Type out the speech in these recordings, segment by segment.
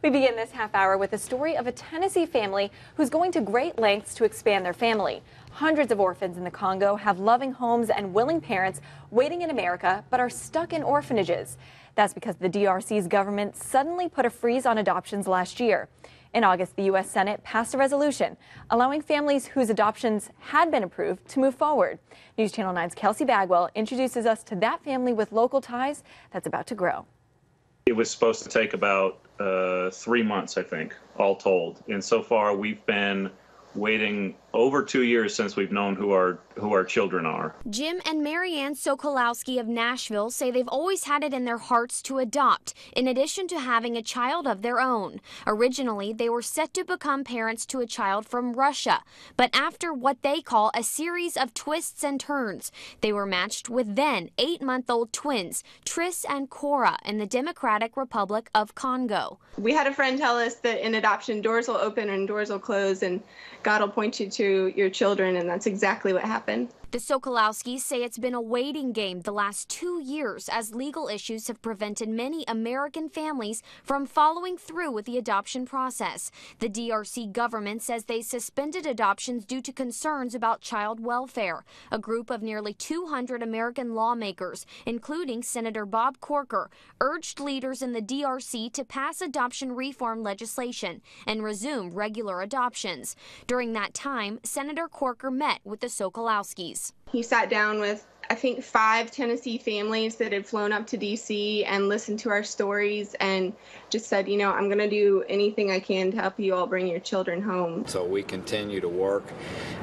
We begin this half hour with a story of a Tennessee family who's going to great lengths to expand their family. Hundreds of orphans in the Congo have loving homes and willing parents waiting in America, but are stuck in orphanages. That's because the DRC's government suddenly put a freeze on adoptions last year. In August, the U.S. Senate passed a resolution allowing families whose adoptions had been approved to move forward. News Channel 9's Kelsey Bagwell introduces us to that family with local ties that's about to grow. It was supposed to take about 3 months, I think, all told. And so far, we've been waiting over 2 years since we've known who our children are. Jim and MaryAnn Sokolowski of Nashville say they've always had it in their hearts to adopt, in addition to having a child of their own. Originally, they were set to become parents to a child from Russia, but after what they call a series of twists and turns, they were matched with then 8-month-old twins, Tris and Cora, in the Democratic Republic of Congo. We had a friend tell us that in adoption, doors will open and doors will close, and God will point you to your children, and that's exactly what happened. The Sokolowskis say it's been a waiting game the last 2 years as legal issues have prevented many American families from following through with the adoption process. The DRC government says they suspended adoptions due to concerns about child welfare. A group of nearly 200 American lawmakers, including Senator Bob Corker, urged leaders in the DRC to pass adoption reform legislation and resume regular adoptions. During that time, Senator Corker met with the Sokolowskis. He sat down with, I think, 5 Tennessee families that had flown up to D.C. and listened to our stories and just said, you know, I'm going to do anything I can to help you all bring your children home. So we continue to work,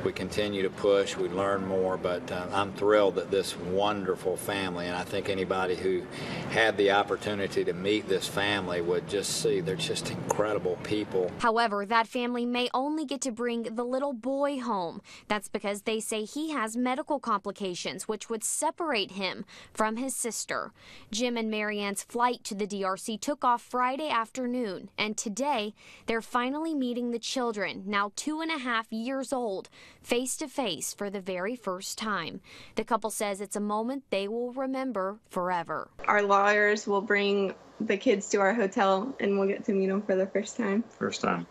we continue to push, we learn more, but I'm thrilled that this wonderful family, and I think anybody who had the opportunity to meet this family would just see they're just incredible people. However, that family may only get to bring the little boy home. That's because they say he has medical complications, which would separate him from his sister. Jim and MaryAnn's flight to the DRC took off Friday afternoon, and today they're finally meeting the children, now 2.5 years old, face to face for the very first time. The couple says it's a moment they will remember forever. Our lawyers will bring the kids to our hotel and we'll get to meet them for the first time. First time.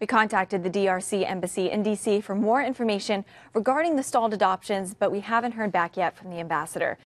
We contacted the DRC embassy in D.C. for more information regarding the stalled adoptions, but we haven't heard back yet from the ambassador.